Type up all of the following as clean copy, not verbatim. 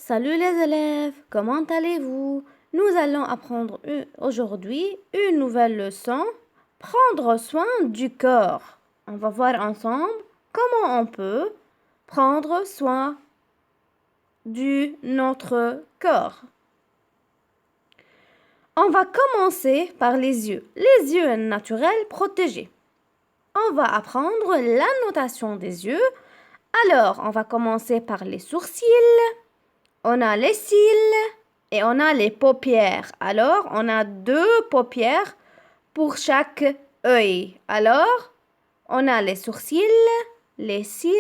Salut les élèves, comment allez-vous? Nous allons apprendre aujourd'hui une nouvelle leçon, prendre soin du corps. On va voir ensemble comment on peut prendre soin de notre corps. On va commencer par les yeux naturels protégés. On va apprendre la notation des yeux. Alors, on va commencer par les sourcils. On a les cils et on a les paupières. Alors, on a 2 paupières pour chaque œil. Alors, on a les sourcils, les cils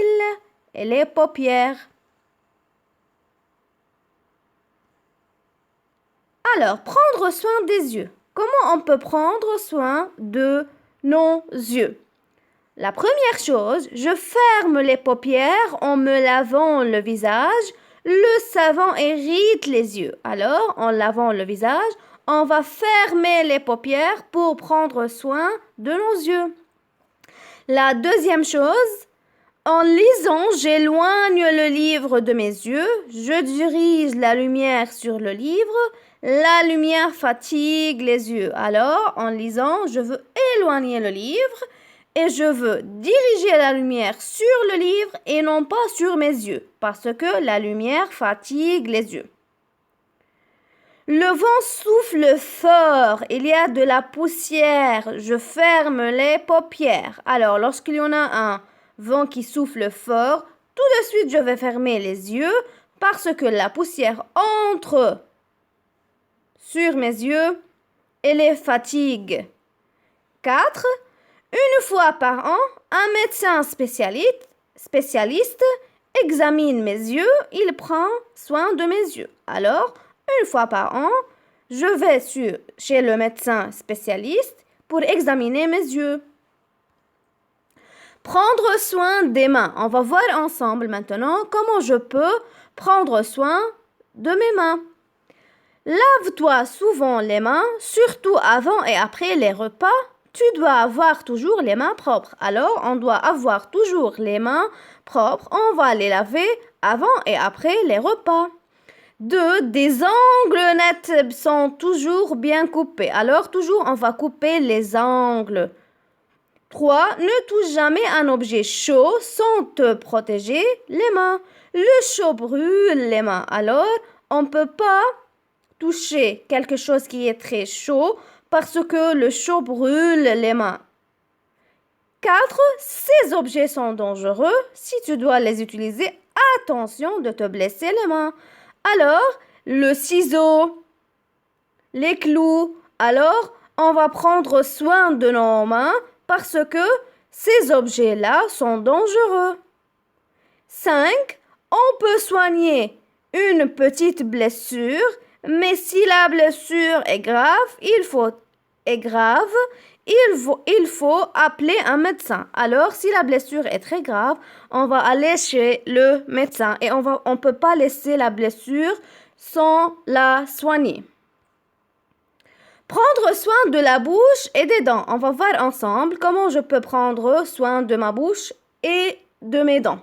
et les paupières. Alors, prendre soin des yeux. Comment on peut prendre soin de nos yeux? La première chose, je ferme les paupières en me lavant le visage. Le savon irrite les yeux. Alors, en lavant le visage, on va fermer les paupières pour prendre soin de nos yeux. La deuxième chose, en lisant, j'éloigne le livre de mes yeux. Je dirige la lumière sur le livre. La lumière fatigue les yeux. Alors, en lisant, je veux éloigner le livre. Et je veux diriger la lumière sur le livre et non pas sur mes yeux, parce que la lumière fatigue les yeux. Le vent souffle fort, il y a de la poussière, je ferme les paupières. Alors, lorsqu'il y en a un vent qui souffle fort, tout de suite je vais fermer les yeux parce que la poussière entre sur mes yeux et les fatigue. 4. Une fois par an, un médecin spécialiste examine mes yeux, il prend soin de mes yeux. Alors, une fois par an, je vais chez le médecin spécialiste pour examiner mes yeux. Prendre soin des mains. On va voir ensemble maintenant comment je peux prendre soin de mes mains. Lave-toi souvent les mains, surtout avant et après les repas. Tu dois avoir toujours les mains propres. Alors, on doit avoir toujours les mains propres. On va les laver avant et après les repas. 2. Des angles nets sont toujours bien coupés. Alors, toujours, on va couper les angles. 3. Ne touche jamais un objet chaud sans te protéger les mains. Le chaud brûle les mains. Alors, on ne peut pas toucher quelque chose qui est très chaud parce que le chaud brûle les mains. 4. Ces objets sont dangereux. Si tu dois les utiliser, attention de te blesser les mains. Alors, le ciseau, les clous. Alors, on va prendre soin de nos mains parce que ces objets-là sont dangereux. 5. On peut soigner une petite blessure, mais si la blessure est grave, il faut appeler un médecin. Alors, si la blessure est très grave, on va aller chez le médecin et on peut pas laisser la blessure sans la soigner. Prendre soin de la bouche et des dents. On va voir ensemble comment je peux prendre soin de ma bouche et de mes dents.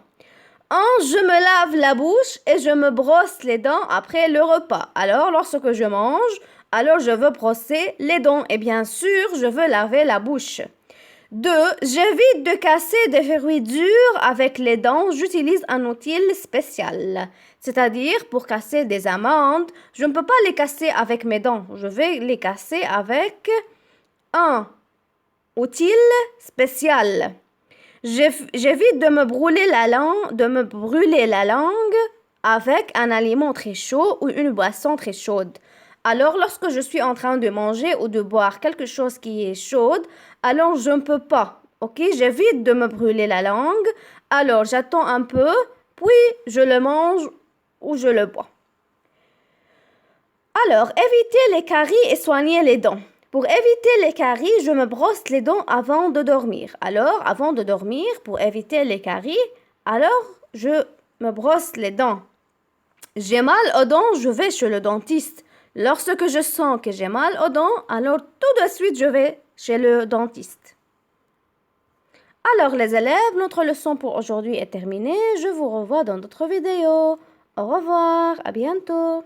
Je me lave la bouche et je me brosse les dents après le repas. Alors, lorsque je mange, alors je veux brosser les dents et bien sûr, je veux laver la bouche. 2. J'évite de casser des fruits durs avec les dents. J'utilise un outil spécial. C'est-à-dire, pour casser des amandes, je ne peux pas les casser avec mes dents. Je vais les casser avec un outil spécial. J'évite de me brûler la langue avec un aliment très chaud ou une boisson très chaude. Alors, lorsque je suis en train de manger ou de boire quelque chose qui est chaude, alors je ne peux pas. Ok, j'évite de me brûler la langue. Alors, j'attends un peu, puis je le mange ou je le bois. Alors, éviter les caries et soigner les dents. Pour éviter les caries, je me brosse les dents avant de dormir. Alors, avant de dormir, pour éviter les caries, alors je me brosse les dents. J'ai mal aux dents, je vais chez le dentiste. Lorsque je sens que j'ai mal aux dents, alors tout de suite je vais chez le dentiste. Alors les élèves, notre leçon pour aujourd'hui est terminée. Je vous revois dans d'autres vidéos. Au revoir, à bientôt.